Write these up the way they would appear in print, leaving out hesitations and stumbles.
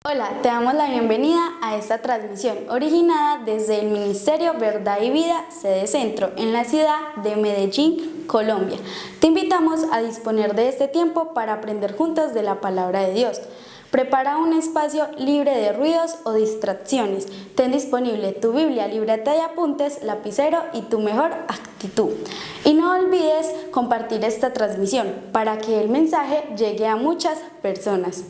Hola, te damos la bienvenida a esta transmisión originada desde el Ministerio Verdad y Vida, sede Centro, en la ciudad de Medellín, Colombia. Te invitamos a disponer de este tiempo para aprender juntos de la palabra de Dios. Prepara un espacio libre de ruidos o distracciones. Ten disponible tu Biblia, libreta de apuntes, lapicero y tu mejor actitud. Y no olvides compartir esta transmisión para que el mensaje llegue a muchas personas.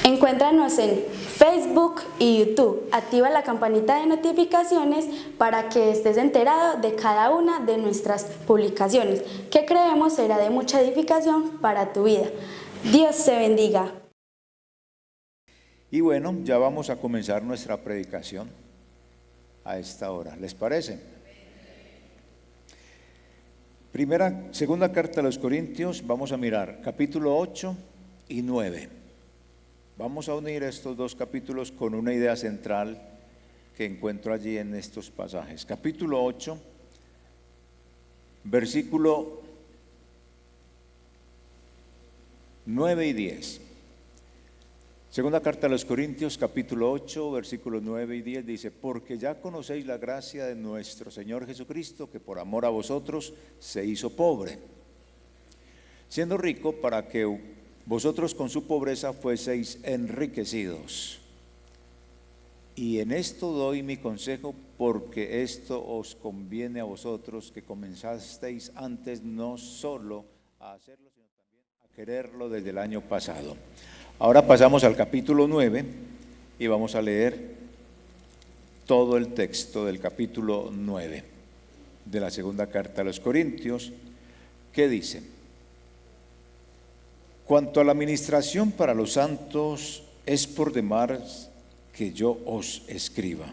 Encuéntranos en Facebook y YouTube. Activa la campanita de notificaciones para que estés enterado de cada una de nuestras publicaciones, que creemos será de mucha edificación para tu vida. Dios te bendiga. Y bueno, ya vamos a comenzar nuestra predicación a esta hora. ¿Les parece? Segunda carta a los Corintios, vamos a mirar capítulo 8 y 9. Vamos a unir estos dos capítulos con una idea central que encuentro allí en estos pasajes. Capítulo 8, versículo 9 y 10. Segunda carta a los Corintios, capítulo 8, versículos 9 y 10 dice: porque ya conocéis la gracia de nuestro Señor Jesucristo, que por amor a vosotros se hizo pobre, siendo rico, para que vosotros con su pobreza fueseis enriquecidos. Y en esto doy mi consejo, porque esto os conviene a vosotros, que comenzasteis antes no solo a hacerlo, sino también a quererlo desde el año pasado. Ahora pasamos al capítulo 9 y vamos a leer todo el texto del capítulo 9 de la segunda carta a los Corintios, que dice: cuanto a la ministración para los santos, es por demás que yo os escriba,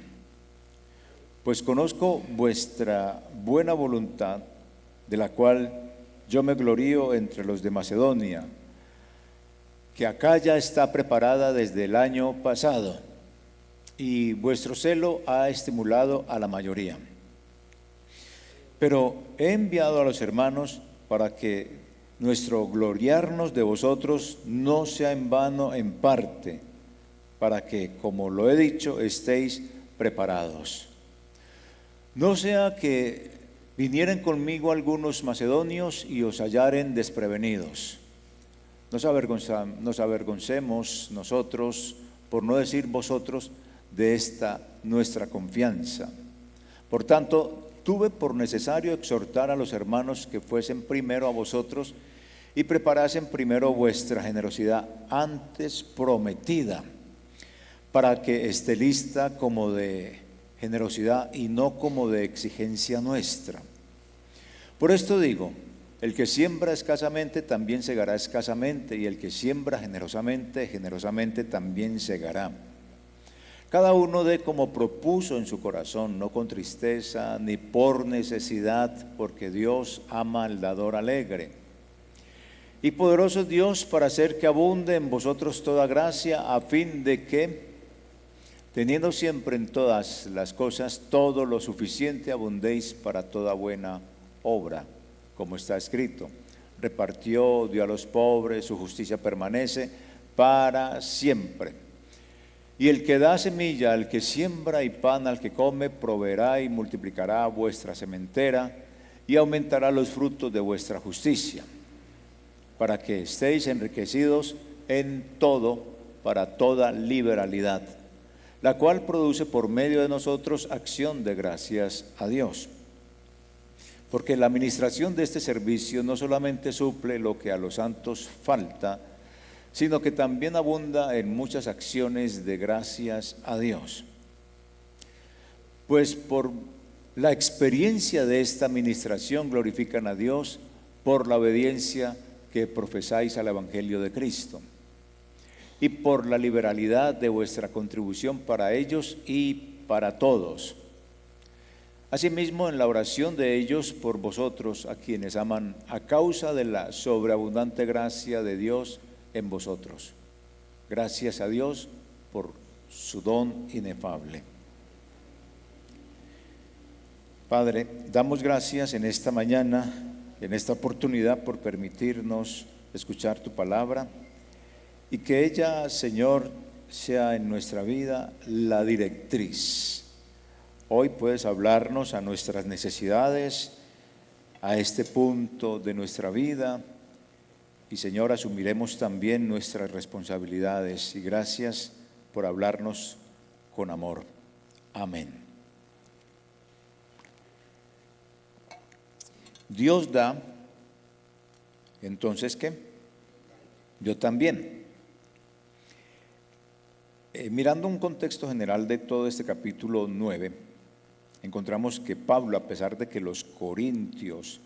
pues conozco vuestra buena voluntad, de la cual yo me glorío entre los de Macedonia, que acá ya está preparada desde el año pasado, y vuestro celo ha estimulado a la mayoría. Pero he enviado a los hermanos para que nuestro gloriarnos de vosotros no sea en vano en parte, para que, como lo he dicho, estéis preparados. No sea que vinieren conmigo algunos macedonios y os hallaren desprevenidos. Nos avergoncemos nosotros, por no decir vosotros, de esta nuestra confianza. Por tanto, tuve por necesario exhortar a los hermanos que fuesen primero a vosotros y preparasen primero vuestra generosidad antes prometida, para que esté lista como de generosidad y no como de exigencia nuestra. Por esto digo: el que siembra escasamente también segará escasamente, y el que siembra generosamente, generosamente también segará. Cada uno dé como propuso en su corazón, no con tristeza ni por necesidad, porque Dios ama al dador alegre. Y poderoso es Dios para hacer que abunde en vosotros toda gracia, a fin de que, teniendo siempre en todas las cosas todo lo suficiente, abundéis para toda buena obra. Como está escrito: repartió, dio a los pobres, su justicia permanece para siempre. Y el que da semilla al que siembra y pan al que come, proveerá y multiplicará vuestra sementera y aumentará los frutos de vuestra justicia, para que estéis enriquecidos en todo, para toda liberalidad, la cual produce por medio de nosotros acción de gracias a Dios. Porque la administración de este servicio no solamente suple lo que a los santos falta, sino que también abunda en muchas acciones de gracias a Dios. Pues por la experiencia de esta administración glorifican a Dios por la obediencia que profesáis al Evangelio de Cristo, y por la liberalidad de vuestra contribución para ellos y para todos. Asimismo, en la oración de ellos por vosotros, a quienes aman, a causa de la sobreabundante gracia de Dios en vosotros. Gracias a Dios por su don inefable. Padre, damos gracias en esta mañana, en esta oportunidad, por permitirnos escuchar tu palabra, y que ella, Señor, sea en nuestra vida la directriz. Hoy puedes hablarnos a nuestras necesidades, a este punto de nuestra vida, y Señor, asumiremos también nuestras responsabilidades, y gracias por hablarnos con amor. Amén. Dios da, entonces ¿qué? Yo también. Mirando un contexto general de todo este capítulo 9, encontramos que Pablo, a pesar de que los corintios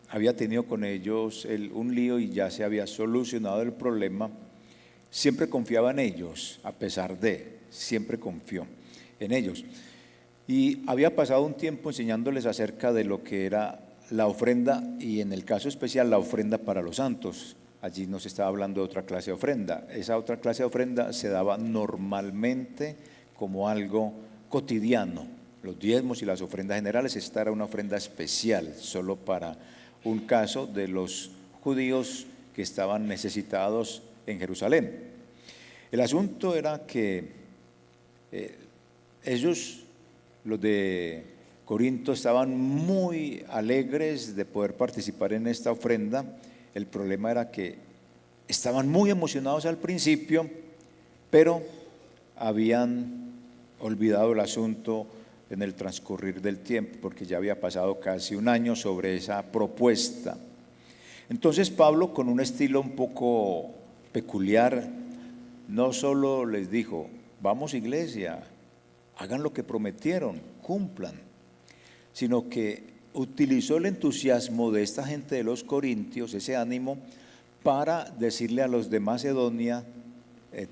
había tenido con ellos un lío y ya se había solucionado el problema, siempre confiaba en ellos, siempre confió en ellos. Y había pasado un tiempo enseñándoles acerca de lo que era la ofrenda, y en el caso especial la ofrenda para los santos. Allí nos estaba hablando de otra clase de ofrenda. Esa otra clase de ofrenda se daba normalmente como algo cotidiano. Los diezmos y las ofrendas generales, esta era una ofrenda especial, solo para un caso de los judíos que estaban necesitados en Jerusalén. El asunto era que ellos, los de Corinto, estaban muy alegres de poder participar en esta ofrenda. El problema era que estaban muy emocionados al principio, pero habían olvidado el asunto en el transcurrir del tiempo, porque ya había pasado casi un año sobre esa propuesta. Entonces Pablo, con un estilo un poco peculiar, no solo les dijo: vamos, iglesia, hagan lo que prometieron, cumplan, sino que utilizó el entusiasmo de esta gente de los corintios, ese ánimo, para decirle a los de Macedonia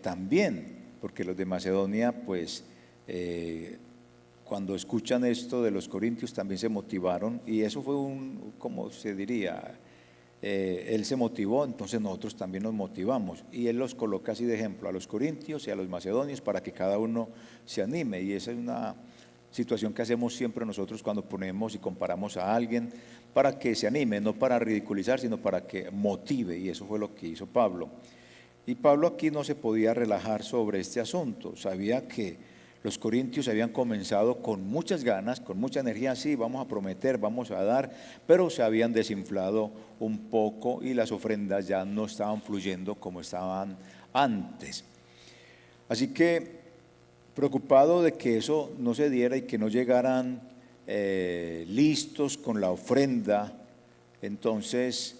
también, porque los de Macedonia, pues, cuando escuchan esto de los corintios también se motivaron, y eso fue ¿cómo se diría? Él se motivó, entonces nosotros también nos motivamos, y él los coloca así de ejemplo a los corintios y a los macedonios para que cada uno se anime. Y esa es una situación que hacemos siempre nosotros cuando ponemos y comparamos a alguien, para que se anime, no para ridiculizar, sino para que motive, y eso fue lo que hizo Pablo. Y Pablo aquí no se podía relajar sobre este asunto. Sabía que los corintios habían comenzado con muchas ganas, con mucha energía, sí, vamos a prometer, vamos a dar, pero se habían desinflado un poco y las ofrendas ya no estaban fluyendo como estaban antes. Así que, preocupado de que eso no se diera y que no llegaran listos con la ofrenda, entonces,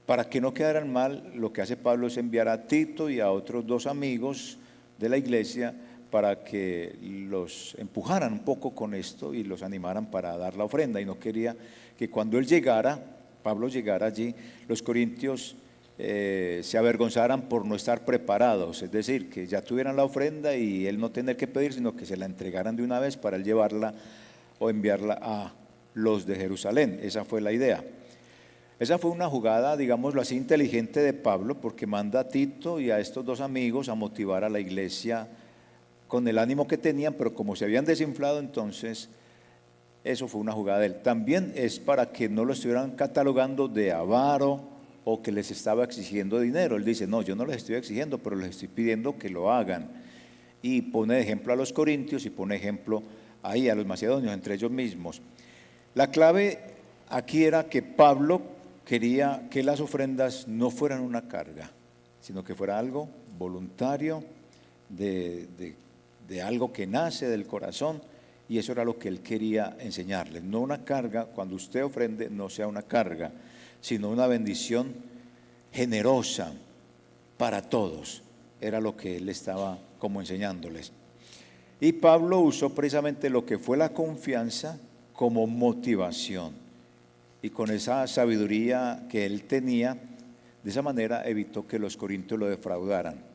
para que no quedaran mal, lo que hace Pablo es enviar a Tito y a otros 2 amigos de la iglesia para que los empujaran un poco con esto y los animaran para dar la ofrenda. Y no quería que cuando él llegara, Pablo llegara allí, los corintios se avergonzaran por no estar preparados, es decir, que ya tuvieran la ofrenda y él no tener que pedir, sino que se la entregaran de una vez para él llevarla o enviarla a los de Jerusalén. Esa fue la idea. Esa fue una jugada, digámoslo así, inteligente de Pablo, porque manda a Tito y a estos 2 amigos a motivar a la iglesia con el ánimo que tenían, pero como se habían desinflado, entonces eso fue una jugada de él. También es para que no lo estuvieran catalogando de avaro o que les estaba exigiendo dinero. Él dice: no, yo no les estoy exigiendo, pero les estoy pidiendo que lo hagan. Y pone de ejemplo a los corintios y pone ejemplo ahí a los macedonios, entre ellos mismos. La clave aquí era que Pablo quería que las ofrendas no fueran una carga, sino que fuera algo voluntario, de algo que nace del corazón, y eso era lo que él quería enseñarles. No una carga, cuando usted ofrende no sea una carga, sino una bendición generosa para todos. Era lo que él estaba como enseñándoles. Y Pablo usó precisamente lo que fue la confianza como motivación, y con esa sabiduría que él tenía, de esa manera evitó que los corintios lo defraudaran.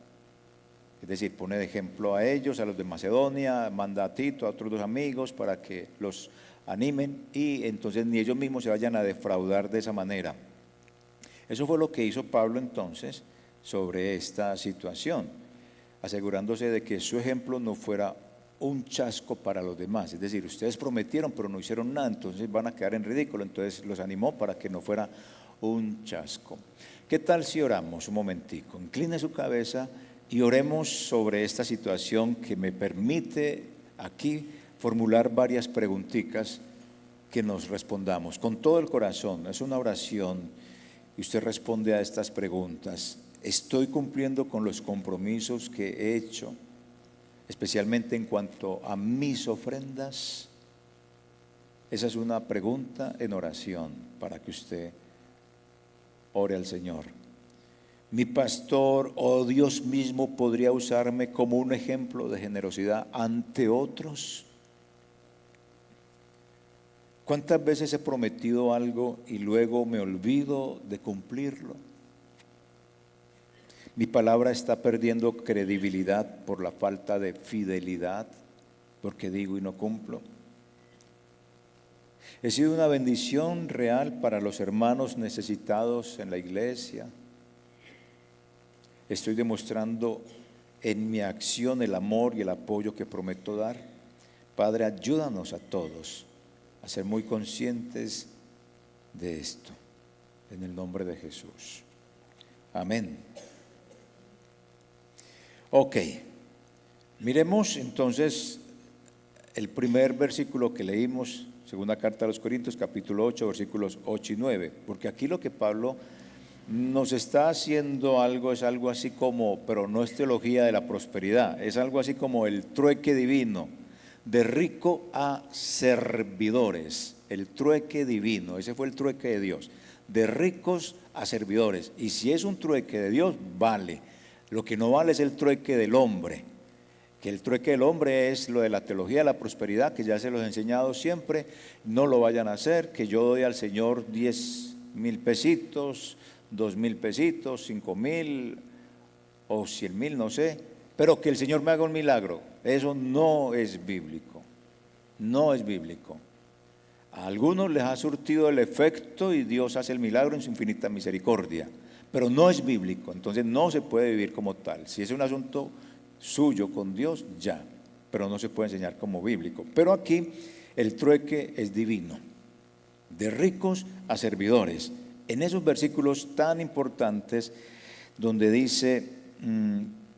Es decir, pone de ejemplo a ellos, a los de Macedonia, manda a Tito, a otros 2 amigos para que los animen, y entonces ni ellos mismos se vayan a defraudar de esa manera. Eso fue lo que hizo Pablo entonces sobre esta situación, asegurándose de que su ejemplo no fuera un chasco para los demás. Es decir, ustedes prometieron pero no hicieron nada, entonces van a quedar en ridículo. Entonces los animó para que no fuera un chasco. ¿Qué tal si oramos un momentico? Incline su cabeza y oremos sobre esta situación que me permite aquí formular varias preguntitas que nos respondamos con todo el corazón. Es una oración y usted responde a estas preguntas. ¿Estoy cumpliendo con los compromisos que he hecho, especialmente en cuanto a mis ofrendas? Esa es una pregunta en oración para que usted ore al Señor. Mi pastor o Dios mismo podría usarme como un ejemplo de generosidad ante otros. ¿Cuántas veces he prometido algo y luego me olvido de cumplirlo? Mi palabra está perdiendo credibilidad por la falta de fidelidad, porque digo y no cumplo. He sido una bendición real para los hermanos necesitados en la iglesia. Estoy demostrando en mi acción el amor y el apoyo que prometo dar. Padre, ayúdanos a todos a ser muy conscientes de esto, en el nombre de Jesús. Amén. Ok, miremos entonces el primer versículo que leímos, segunda carta a los Corintios, capítulo 8, versículos 8 y 9, porque aquí lo que Pablo nos está haciendo es algo así como, pero no es teología de la prosperidad, es algo así como el trueque divino, de rico a servidores, el trueque divino, ese fue el trueque de Dios, de ricos a servidores, y si es un trueque de Dios, vale. Lo que no vale es el trueque del hombre, que el trueque del hombre es lo de la teología de la prosperidad, que ya se los he enseñado siempre, no lo vayan a hacer, que yo doy al Señor 10,000 pesitos, 2,000 pesitos, 5,000 o 100,000, no sé, pero que el Señor me haga un milagro. Eso no es bíblico, no es bíblico. A algunos les ha surtido el efecto y Dios hace el milagro en su infinita misericordia, pero no es bíblico, entonces no se puede vivir como tal. Si es un asunto suyo con Dios, ya, pero no se puede enseñar como bíblico. Pero aquí el trueque es divino, de ricos a servidores. En esos versículos tan importantes donde dice,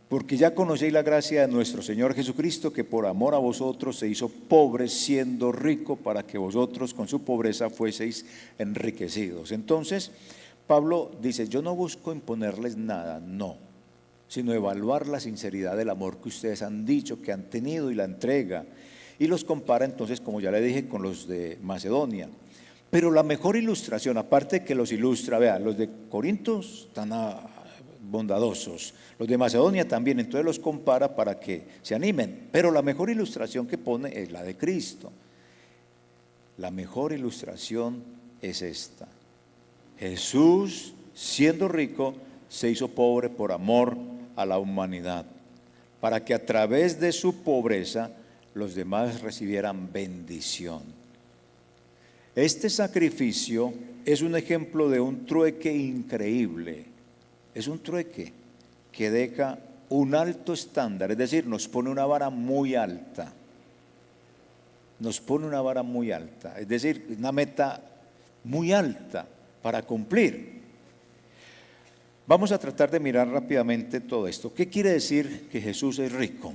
porque ya conocéis la gracia de nuestro Señor Jesucristo, que por amor a vosotros se hizo pobre siendo rico, para que vosotros con su pobreza fueseis enriquecidos. Entonces Pablo dice, yo no busco imponerles nada, no, sino evaluar la sinceridad del amor que ustedes han dicho, que han tenido y la entrega. Y los compara entonces, como ya le dije, con los de Macedonia. Pero la mejor ilustración, aparte que los ilustra, vean, los de Corintios tan bondadosos, los de Macedonia también, entonces los compara para que se animen. Pero la mejor ilustración que pone es la de Cristo. La mejor ilustración es esta. Jesús, siendo rico, se hizo pobre por amor a la humanidad, para que a través de su pobreza los demás recibieran bendición. Este sacrificio es un ejemplo de un trueque increíble. Es un trueque que deja un alto estándar, es decir, nos pone una vara muy alta. Nos pone una vara muy alta, es decir, una meta muy alta para cumplir. Vamos a tratar de mirar rápidamente todo esto. ¿Qué quiere decir que Jesús es rico?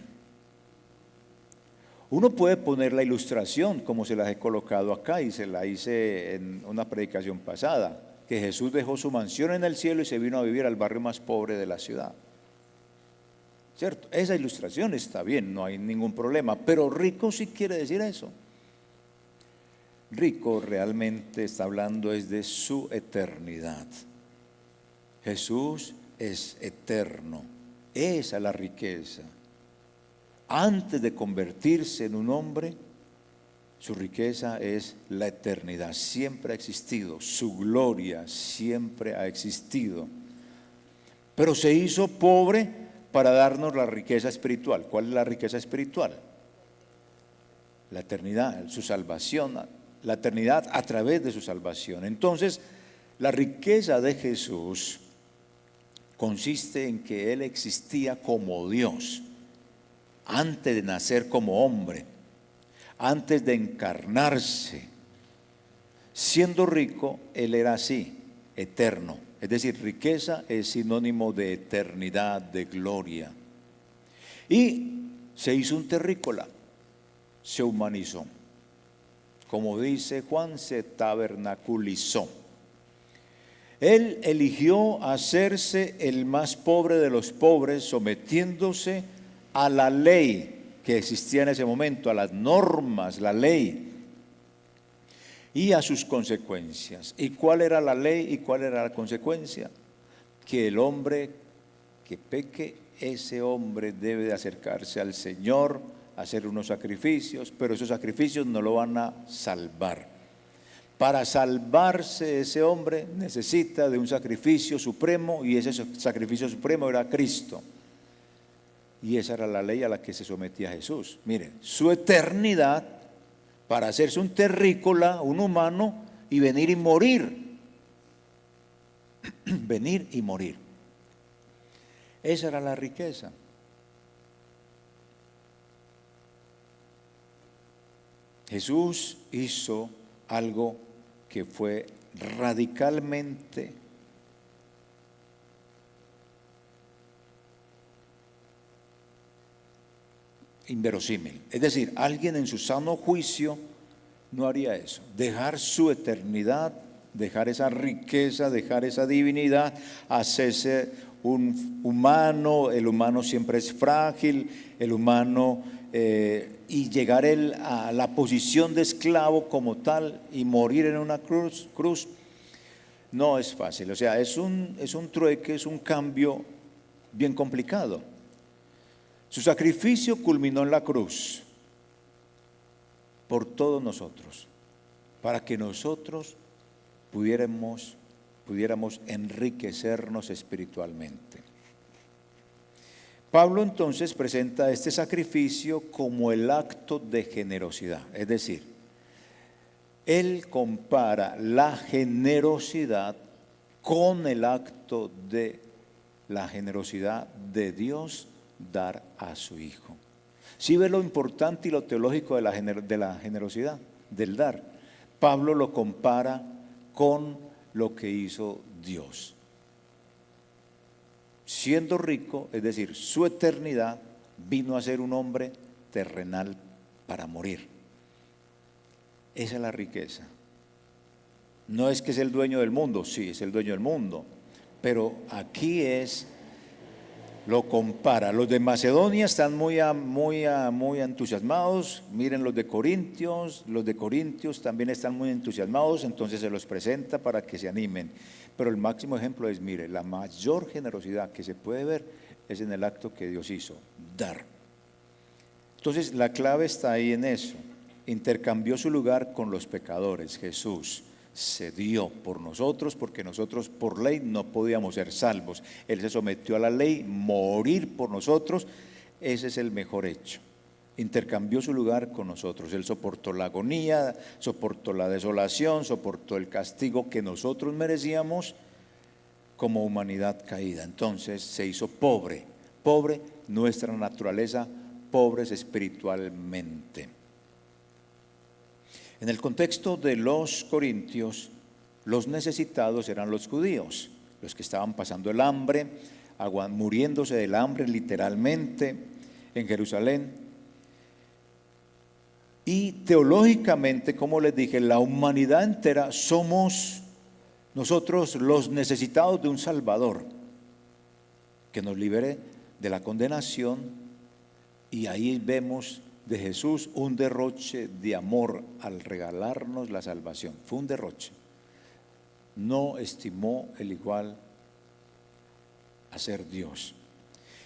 Uno puede poner la ilustración como se las he colocado acá y se la hice en una predicación pasada, que Jesús dejó su mansión en el cielo y se vino a vivir al barrio más pobre de la ciudad. ¿Cierto? Esa ilustración está bien, no hay ningún problema, pero rico sí quiere decir eso. Rico realmente está hablando es de su eternidad. Jesús es eterno, esa es la riqueza. Antes de convertirse en un hombre, su riqueza es la eternidad, siempre ha existido, su gloria siempre ha existido. Pero se hizo pobre para darnos la riqueza espiritual. ¿Cuál es la riqueza espiritual? La eternidad, su salvación, la eternidad a través de su salvación. Entonces, la riqueza de Jesús consiste en que Él existía como Dios, antes de nacer como hombre, antes de encarnarse. Siendo rico, Él era así. eterno. Es decir, riqueza es sinónimo de eternidad, de gloria. Y se hizo un terrícola, se humanizó. Como dice Juan, se tabernaculizó. Él eligió hacerse el más pobre de los pobres, sometiéndose a la ley que existía en ese momento, a las normas, la ley, y a sus consecuencias. ¿Y cuál era la ley y cuál era la consecuencia? Que el hombre que peque, ese hombre debe de acercarse al Señor, hacer unos sacrificios, pero esos sacrificios no lo van a salvar. Para salvarse ese hombre necesita de un sacrificio supremo, y ese sacrificio supremo era Cristo. Y esa era la ley a la que se sometía Jesús. Miren, su eternidad para hacerse un terrícola, un humano, y venir y morir. Venir y morir. Esa era la riqueza. Jesús hizo algo que fue radicalmente inverosímil. Es decir, alguien en su sano juicio no haría eso. Dejar su eternidad, dejar esa riqueza, dejar esa divinidad, hacerse un humano. El humano siempre es frágil, el humano, y llegar él a la posición de esclavo como tal y morir en una cruz, no es fácil. O sea, es un trueque, es un cambio bien complicado. Su sacrificio culminó en la cruz por todos nosotros, para que nosotros pudiéramos enriquecernos espiritualmente. Pablo entonces presenta este sacrificio como el acto de generosidad, es decir, él compara la generosidad con el acto de la generosidad de Dios dar a su Hijo. ¿Sí ve lo importante y lo teológico de la generosidad, del dar? Pablo lo compara con lo que hizo Dios. Siendo rico, es decir, su eternidad, vino a ser un hombre terrenal para morir. Esa es la riqueza. No es que es el dueño del mundo, sí, es el dueño del mundo, pero aquí lo compara. Los de Macedonia están muy entusiasmados. Miren los de Corintios también están muy entusiasmados, entonces se los presenta para que se animen. Pero el máximo ejemplo es, mire, la mayor generosidad que se puede ver es en el acto que Dios hizo, dar. Entonces la clave está ahí en eso. Intercambió su lugar con los pecadores. Jesús se dio por nosotros, porque nosotros por ley no podíamos ser salvos. Él se sometió a la ley, morir por nosotros. Ese es el mejor hecho. Intercambió su lugar con nosotros. Él soportó la agonía, soportó la desolación, soportó el castigo que nosotros merecíamos como humanidad caída. Entonces se hizo pobre, nuestra naturaleza, pobres espiritualmente. En el contexto de los corintios, los necesitados eran los judíos, los que estaban pasando el hambre, muriéndose del hambre literalmente en Jerusalén. Y teológicamente, como les dije, la humanidad entera somos nosotros los necesitados de un Salvador que nos libere de la condenación. Y ahí vemos de Jesús un derroche de amor al regalarnos la salvación. Fue un derroche. No estimó el igual a ser Dios.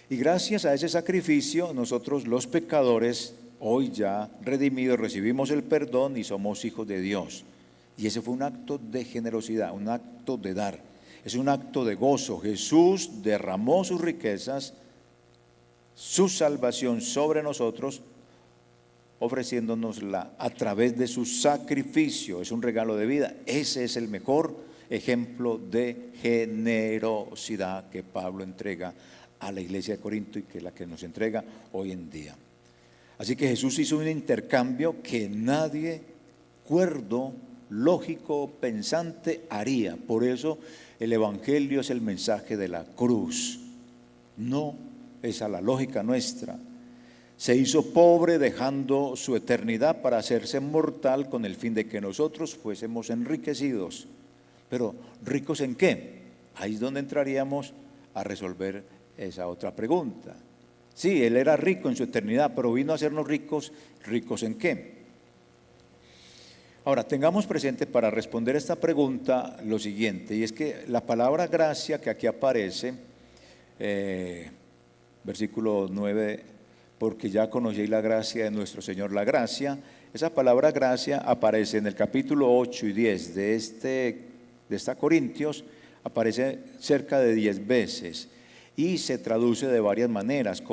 Y gracias a ese sacrificio, nosotros los pecadores, hoy ya redimidos, recibimos el perdón y somos hijos de Dios. Y ese fue un acto de generosidad, un acto de dar. Es un acto de gozo. Jesús derramó sus riquezas, su salvación sobre nosotros, ofreciéndonosla a través de su sacrificio. Es un regalo de vida. Ese es el mejor ejemplo de generosidad que Pablo entrega a la iglesia de Corinto y que es la que nos entrega hoy en día. Así que Jesús hizo un intercambio que nadie cuerdo lógico, pensante, haría. Por eso el Evangelio es el mensaje de la cruz, no es a la lógica nuestra. Se hizo pobre dejando su eternidad para hacerse mortal con el fin de que nosotros fuésemos enriquecidos. Pero ¿ricos en qué? Ahí es donde entraríamos a resolver esa otra pregunta. Sí, Él era rico en su eternidad, pero vino a hacernos ricos. ¿Ricos en qué? Ahora, tengamos presente para responder esta pregunta lo siguiente, y es que la palabra gracia que aquí aparece, versículo 9, porque ya conocéis la gracia de nuestro Señor, la gracia, esa palabra gracia aparece en el capítulo 8 y 10 de esta Corintios, aparece cerca de 10 veces y se traduce de varias maneras,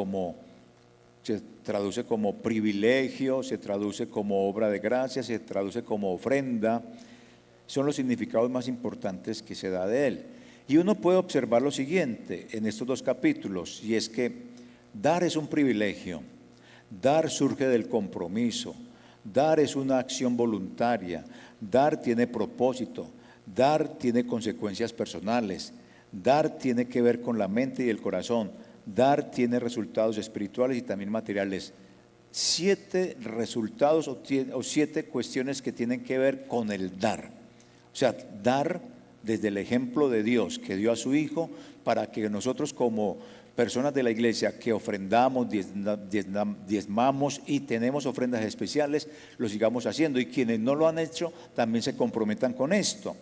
se traduce como privilegio, se traduce como obra de gracia, se traduce como ofrenda. Son los significados más importantes que se da de él. Y uno puede observar lo siguiente en estos dos capítulos, y es que dar es un privilegio, dar surge del compromiso, dar es una acción voluntaria, dar tiene propósito, dar tiene consecuencias personales, dar tiene que ver con la mente y el corazón, dar tiene resultados espirituales y también materiales. 7 resultados o 7 cuestiones que tienen que ver con el dar. O sea, dar desde el ejemplo de Dios que dio a su Hijo para que nosotros como personas de la iglesia que ofrendamos, diezmamos y tenemos ofrendas especiales, lo sigamos haciendo. Y quienes no lo han hecho también se comprometan con esto.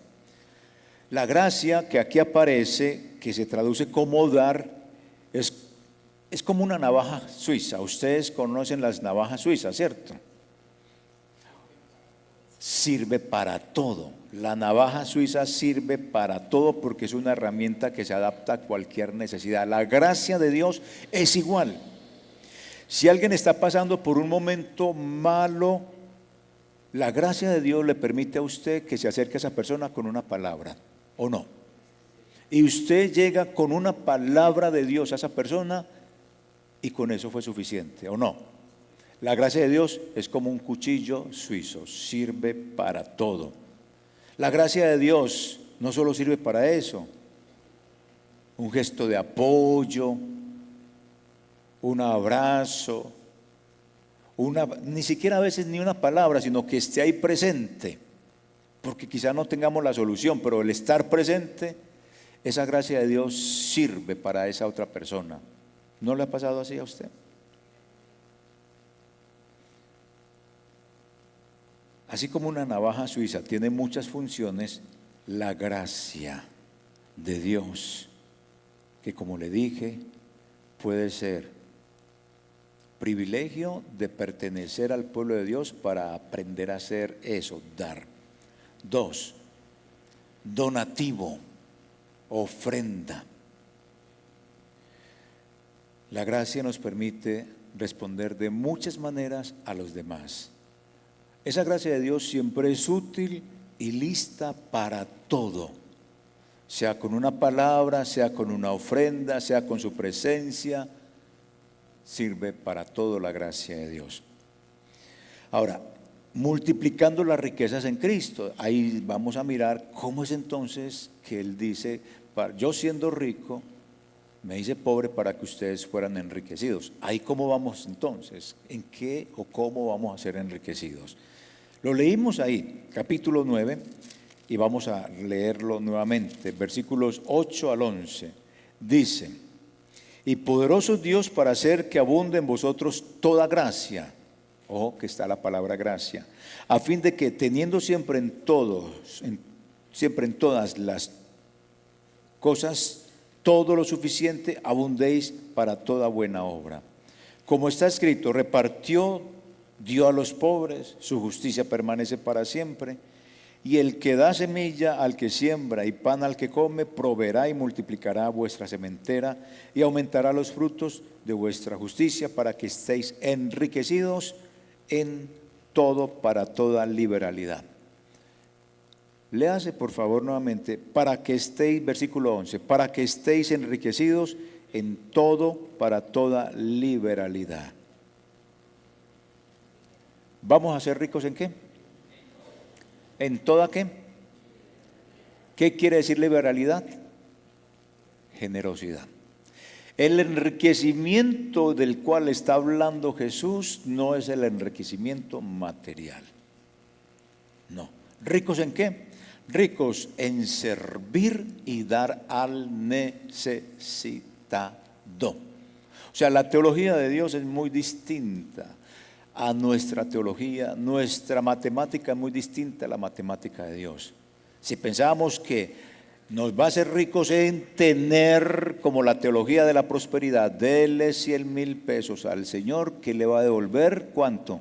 La gracia que aquí aparece, que se traduce como dar, es como una navaja suiza. Ustedes conocen las navajas suizas, ¿cierto? Sirve para todo. La navaja suiza sirve para todo porque es una herramienta que se adapta a cualquier necesidad. La gracia de Dios es igual. Si alguien está pasando por un momento malo, la gracia de Dios le permite a usted que se acerque a esa persona con una palabra, ¿o no? Y usted llega con una palabra de Dios a esa persona y con eso fue suficiente, ¿o no? La gracia de Dios es como un cuchillo suizo, sirve para todo. La gracia de Dios no solo sirve para eso, un gesto de apoyo, un abrazo, ni siquiera a veces ni una palabra, sino que esté ahí presente, porque quizá no tengamos la solución, pero el estar presente, esa gracia de Dios sirve para esa otra persona. ¿No le ha pasado así a usted? Así como una navaja suiza tiene muchas funciones, la gracia de Dios, que como le dije, puede ser privilegio de pertenecer al pueblo de Dios para aprender a hacer eso, dar. 2, donativo, ofrenda. La gracia nos permite responder de muchas maneras a los demás. Esa gracia de Dios siempre es útil y lista para todo, sea con una palabra, sea con una ofrenda, sea con su presencia, sirve para todo la gracia de Dios. Ahora, multiplicando las riquezas en Cristo, ahí vamos a mirar cómo es entonces que Él dice, yo siendo rico, me hice pobre para que ustedes fueran enriquecidos. Ahí cómo vamos entonces, en qué o cómo vamos a ser enriquecidos. Lo leímos ahí, capítulo 9, y vamos a leerlo nuevamente, versículos 8 al 11. Dice, y poderoso Dios para hacer que abunde en vosotros toda gracia, ojo que está la palabra gracia, a fin de que teniendo siempre en todas las cosas, todo lo suficiente, abundéis para toda buena obra. Como está escrito, dio a los pobres, su justicia permanece para siempre, y el que da semilla al que siembra y pan al que come, proveerá y multiplicará vuestra sementera y aumentará los frutos de vuestra justicia para que estéis enriquecidos en todo para toda liberalidad. Léase por favor nuevamente, para que estéis, versículo 11, para que estéis enriquecidos en todo para toda liberalidad. ¿Vamos a ser ricos en qué? ¿En toda qué? ¿Qué quiere decir liberalidad? Generosidad. El enriquecimiento del cual está hablando Jesús no es el enriquecimiento material. No. ¿Ricos en qué? Ricos en servir y dar al necesitado. O sea, la teología de Dios es muy distinta a nuestra teología. Nuestra matemática es muy distinta a la matemática de Dios. Si pensábamos que nos va a hacer ricos en tener, como la teología de la prosperidad, dele 100,000 pesos al Señor, que le va a devolver, ¿cuánto?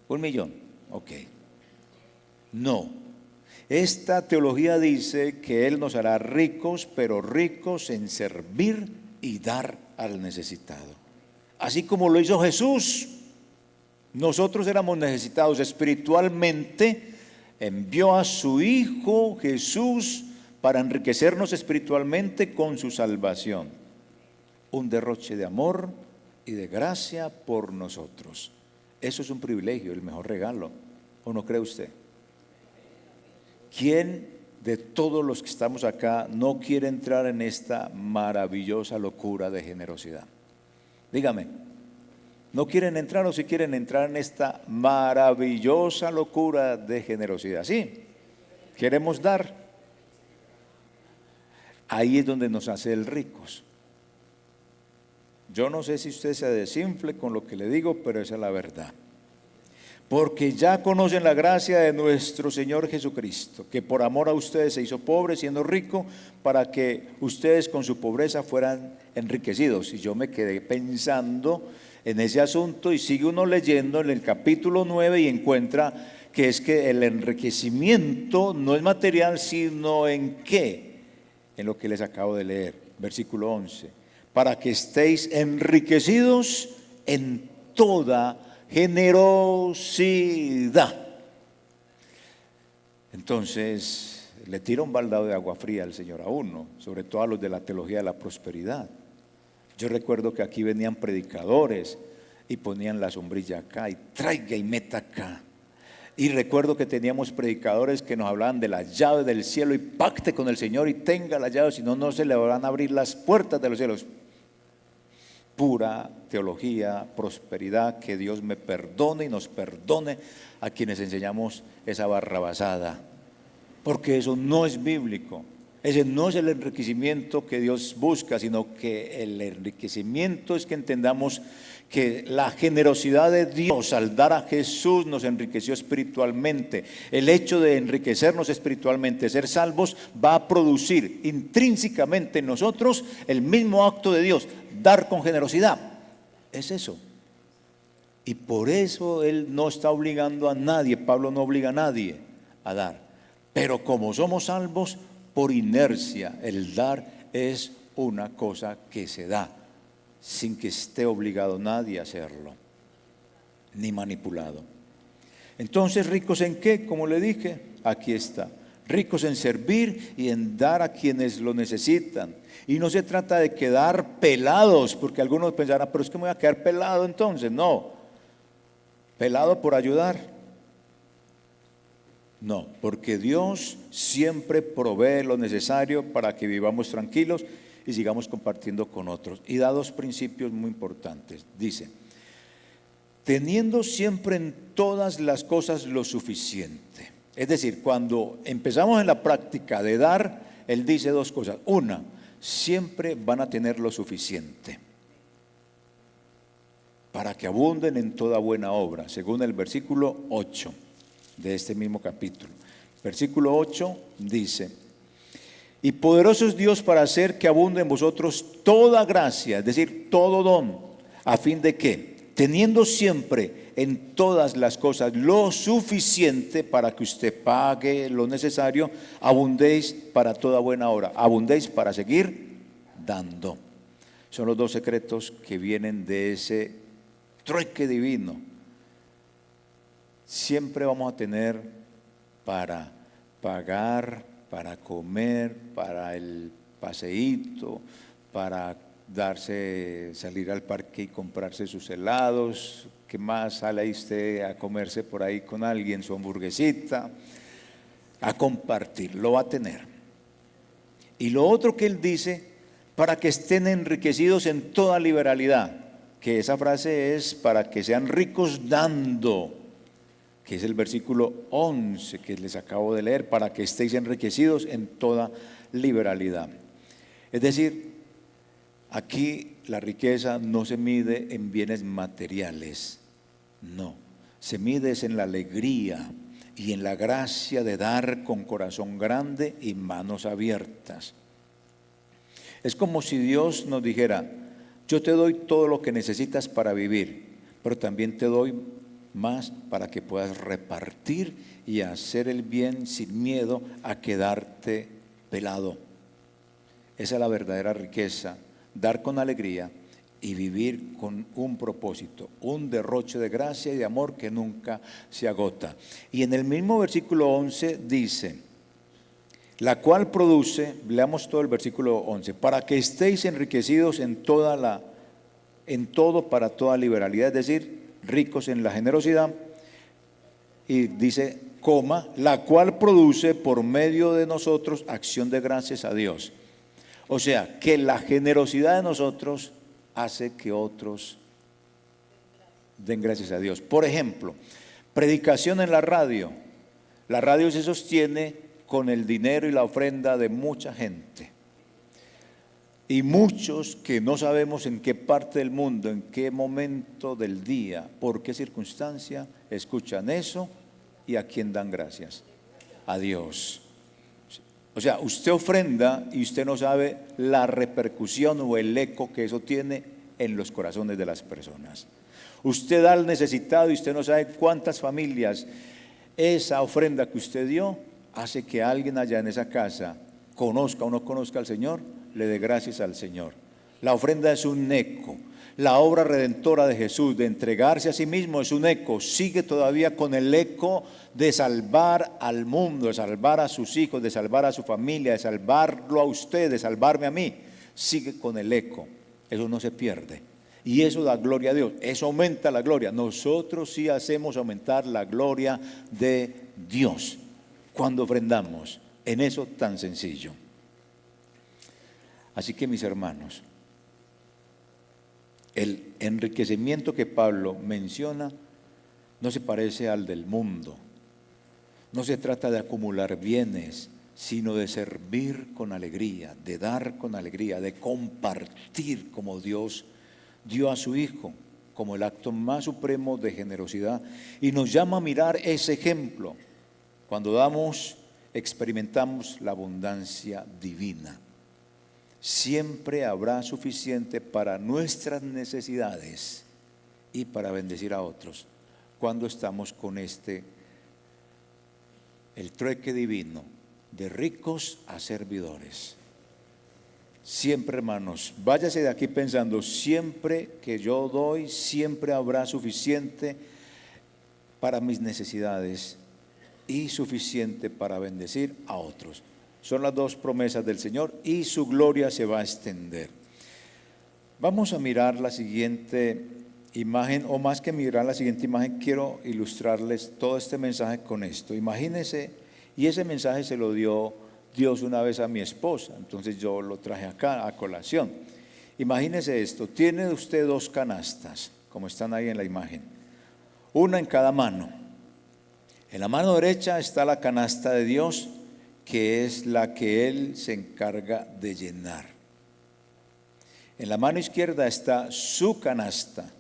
1,000,000. Ok. No. Esta teología dice que Él nos hará ricos, pero ricos en servir y dar al necesitado. Así como lo hizo Jesús. Nosotros éramos necesitados espiritualmente. Envió a su Hijo Jesús para enriquecernos espiritualmente con su salvación. Un derroche de amor y de gracia por nosotros. Eso es un privilegio, el mejor regalo. ¿O no cree usted? ¿Quién de todos los que estamos acá no quiere entrar en esta maravillosa locura de generosidad? Dígame, ¿no quieren entrar o si quieren entrar en esta maravillosa locura de generosidad? Sí, queremos dar. Ahí es donde nos hace el ricos. Yo no sé si usted se desinfle con lo que le digo, pero esa es la verdad. Porque ya conocen la gracia de nuestro Señor Jesucristo, que por amor a ustedes se hizo pobre siendo rico, para que ustedes con su pobreza fueran enriquecidos. Y yo me quedé pensando en ese asunto y sigue uno leyendo en el capítulo 9 y encuentra que es que el enriquecimiento no es material, sino en qué, en lo que les acabo de leer, versículo 11, para que estéis enriquecidos en toda generosidad. Entonces le tira un baldado de agua fría al Señor a uno, sobre todo a los de la teología de la prosperidad. Yo recuerdo que aquí venían predicadores y ponían la sombrilla acá y traiga y meta acá. Y recuerdo que teníamos predicadores que nos hablaban de la llave del cielo y pacte con el Señor y tenga la llave, si no, no se le van a abrir las puertas de los cielos. Pura teología, prosperidad, que Dios me perdone y nos perdone a quienes enseñamos esa barrabasada, porque eso no es bíblico. Ese no es el enriquecimiento que Dios busca, sino que el enriquecimiento es que entendamos que la generosidad de Dios al dar a Jesús nos enriqueció espiritualmente. El hecho de enriquecernos espiritualmente, ser salvos, va a producir intrínsecamente en nosotros el mismo acto de Dios, dar con generosidad. Es eso. Y por eso Él no está obligando a nadie, Pablo no obliga a nadie a dar. Pero como somos salvos, por inercia, el dar es una cosa que se da, sin que esté obligado nadie a hacerlo, ni manipulado. Entonces, ¿ricos en qué? Como le dije, aquí está. Ricos en servir y en dar a quienes lo necesitan. Y no se trata de quedar pelados, porque algunos pensarán, pero es que me voy a quedar pelado entonces. No, pelado por ayudar. No, porque Dios siempre provee lo necesario para que vivamos tranquilos y sigamos compartiendo con otros. Y da dos principios muy importantes. Dice, teniendo siempre en todas las cosas lo suficiente. Es decir, cuando empezamos en la práctica de dar, Él dice dos cosas. Una, siempre van a tener lo suficiente para que abunden en toda buena obra, según el versículo 8 de este mismo capítulo. Versículo 8 dice, y poderoso es Dios para hacer que abunde en vosotros toda gracia, es decir, todo don, a fin de que, teniendo siempre en todas las cosas lo suficiente para que usted pague lo necesario, abundéis para toda buena obra, abundéis para seguir dando. Son los dos secretos que vienen de ese trueque divino. Siempre vamos a tener para pagar, para comer, para el paseíto, para salir al parque y comprarse sus helados. ¿Qué más? Sale ahí usted a comerse por ahí con alguien su hamburguesita, a compartir, lo va a tener. Y lo otro que él dice, para que estén enriquecidos en toda liberalidad, que esa frase es para que sean ricos dando, que es el versículo 11 que les acabo de leer, para que estéis enriquecidos en toda liberalidad. Es decir, aquí la riqueza no se mide en bienes materiales, no, se mide en la alegría y en la gracia de dar con corazón grande y manos abiertas. Es como si Dios nos dijera: yo te doy todo lo que necesitas para vivir, pero también te doy más para que puedas repartir y hacer el bien sin miedo a quedarte pelado. Esa es la verdadera riqueza, dar con alegría y vivir con un propósito, un derroche de gracia y de amor que nunca se agota. Y en el mismo versículo 11 dice, la cual produce, leamos todo el versículo 11, para que estéis enriquecidos en todo para toda liberalidad, es decir, ricos en la generosidad. Y dice, la cual produce por medio de nosotros acción de gracias a Dios. O sea, que la generosidad de nosotros hace que otros den gracias a Dios. Por ejemplo, predicación en la radio. La radio se sostiene con el dinero y la ofrenda de mucha gente. Y muchos que no sabemos en qué parte del mundo, en qué momento del día, por qué circunstancia, escuchan eso y a quién dan gracias. A Dios. O sea, usted ofrenda y usted no sabe la repercusión o el eco que eso tiene en los corazones de las personas. Usted da al necesitado y usted no sabe cuántas familias esa ofrenda que usted dio hace que alguien allá en esa casa, conozca o no conozca al Señor, le dé gracias al Señor. La ofrenda es un eco. La obra redentora de Jesús de entregarse a sí mismo es un eco. Sigue todavía con el eco de salvar al mundo, de salvar a sus hijos, de salvar a su familia, de salvarlo a usted, de salvarme a mí. Sigue con el eco. Eso no se pierde. Y eso da gloria a Dios. Eso aumenta la gloria. Nosotros sí hacemos aumentar la gloria de Dios cuando ofrendamos en eso tan sencillo. Así que, mis hermanos, el enriquecimiento que Pablo menciona no se parece al del mundo. No se trata de acumular bienes, sino de servir con alegría, de dar con alegría, de compartir como Dios dio a su Hijo, como el acto más supremo de generosidad. Y nos llama a mirar ese ejemplo. Cuando damos, experimentamos la abundancia divina. Siempre habrá suficiente para nuestras necesidades y para bendecir a otros cuando estamos con el trueque divino de ricos a servidores. Siempre, hermanos, váyase de aquí pensando, siempre que yo doy, siempre habrá suficiente para mis necesidades y suficiente para bendecir a otros. Son las dos promesas del Señor y su gloria se va a extender. Vamos a mirar la siguiente imagen, o más que mirar la siguiente imagen, quiero ilustrarles todo este mensaje con esto. Imagínense, y ese mensaje se lo dio Dios una vez a mi esposa, entonces yo lo traje acá a colación. Imagínense esto, tiene usted dos canastas, como están ahí en la imagen, una en cada mano. En la mano derecha está la canasta de Dios, que es la que Él se encarga de llenar. En la mano izquierda está su canasta,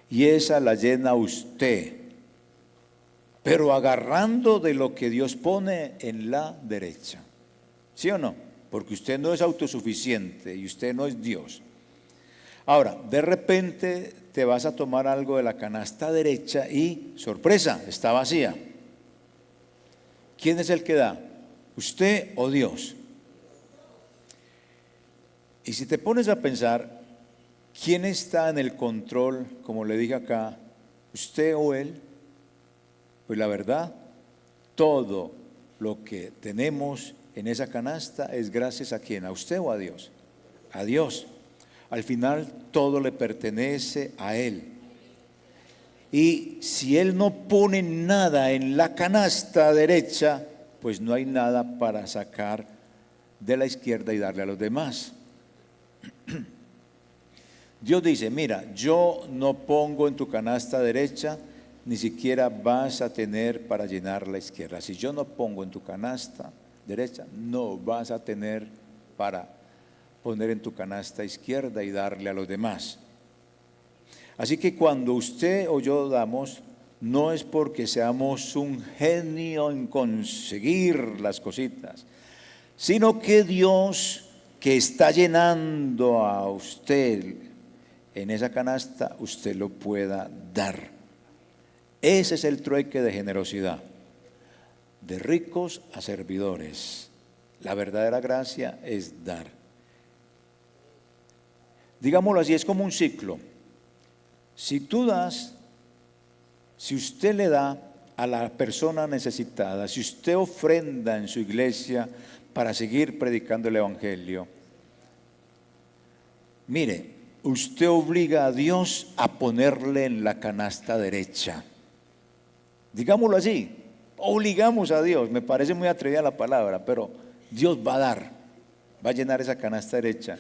y esa la llena usted, pero agarrando de lo que Dios pone en la derecha. ¿Sí o no? Porque usted no es autosuficiente y usted no es Dios. Ahora, de repente te vas a tomar algo de la canasta derecha y, sorpresa, está vacía. ¿Quién es el que da? ¿Usted o Dios? Y si te pones a pensar, ¿quién está en el control, como le dije acá, usted o Él? Pues la verdad, todo lo que tenemos en esa canasta es gracias a ¿quién? ¿A usted o a Dios? A Dios. Al final todo le pertenece a Él. Y si Él no pone nada en la canasta derecha, pues no hay nada para sacar de la izquierda y darle a los demás. Dios dice, mira, yo no pongo en tu canasta derecha, ni siquiera vas a tener para llenar la izquierda. Si yo no pongo en tu canasta derecha, no vas a tener para poner en tu canasta izquierda y darle a los demás. Así que cuando usted o yo damos, no es porque seamos un genio en conseguir las cositas, sino que Dios, que está llenando a usted en esa canasta, usted lo pueda dar. Ese es el trueque de generosidad, de ricos a servidores. La verdadera gracia es dar. Digámoslo así, es como un ciclo. Si tú das, si usted le da a la persona necesitada, si usted ofrenda en su iglesia para seguir predicando el evangelio, mire, usted obliga a Dios a ponerle en la canasta derecha. Digámoslo así, obligamos a Dios. Me parece muy atrevida la palabra, pero Dios va a dar, va a llenar esa canasta derecha.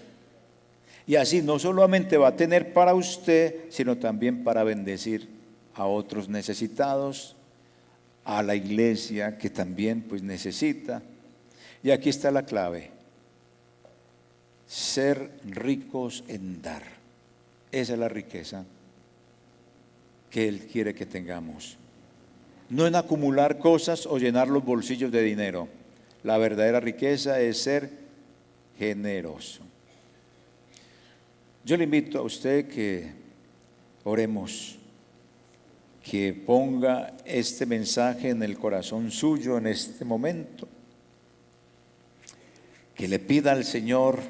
Y así no solamente va a tener para usted, sino también para bendecir a otros necesitados, a la iglesia que también pues necesita. Y aquí está la clave: ser ricos en dar. Esa es la riqueza que Él quiere que tengamos. No en acumular cosas o llenar los bolsillos de dinero. La verdadera riqueza es ser generoso. Yo le invito a usted que oremos, que ponga este mensaje en el corazón suyo en este momento, que le pida al Señor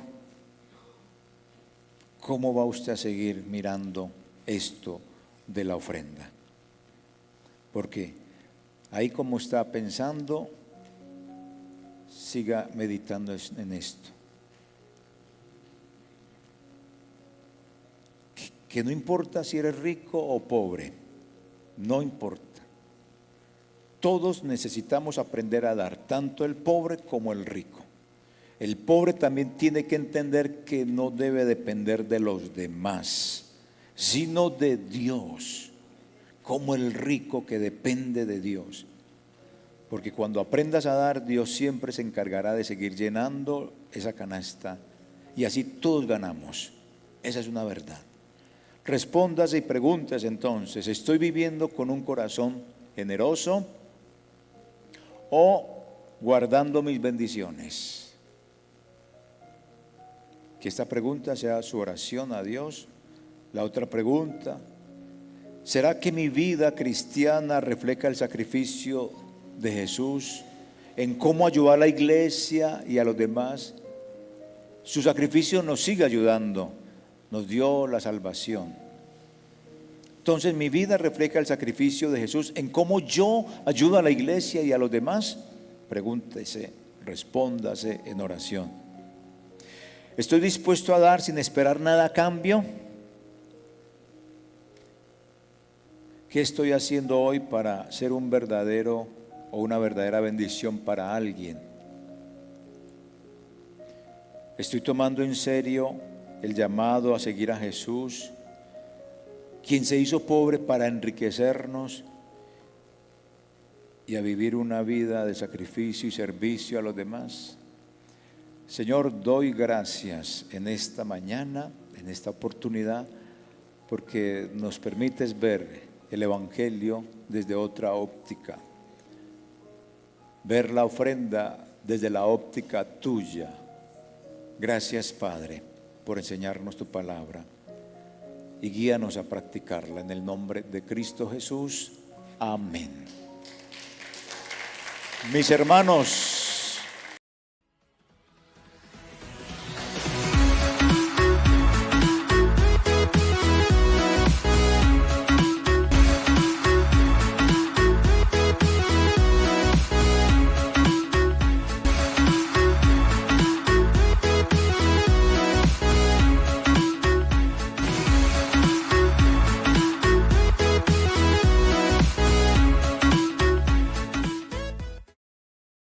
cómo va usted a seguir mirando esto de la ofrenda. Porque ahí como está pensando, siga meditando en esto. Que no importa si eres rico o pobre, no importa. Todos necesitamos aprender a dar, tanto el pobre como el rico. El pobre también tiene que entender que no debe depender de los demás, sino de Dios, como el rico que depende de Dios. Porque cuando aprendas a dar, Dios siempre se encargará de seguir llenando esa canasta y así todos ganamos. Esa es una verdad. Respóndase y pregúntese entonces, ¿estoy viviendo con un corazón generoso o guardando mis bendiciones? Que esta pregunta sea su oración a Dios. La otra pregunta: ¿será que mi vida cristiana refleja el sacrificio de Jesús en cómo ayudar a la iglesia y a los demás? Su sacrificio nos sigue ayudando, nos dio la salvación. Entonces, ¿mi vida refleja el sacrificio de Jesús en cómo yo ayudo a la iglesia y a los demás? Pregúntese, respóndase en oración. ¿Estoy dispuesto a dar sin esperar nada a cambio? ¿Qué estoy haciendo hoy para ser un verdadero o una verdadera bendición para alguien? ¿Estoy tomando en serio el llamado a seguir a Jesús, quien se hizo pobre para enriquecernos y a vivir una vida de sacrificio y servicio a los demás? Señor, doy gracias en esta mañana, en esta oportunidad, porque nos permites ver el Evangelio desde otra óptica, ver la ofrenda desde la óptica tuya. Gracias, Padre, por enseñarnos tu palabra y guíanos a practicarla en el nombre de Cristo Jesús. Amén. Mis hermanos,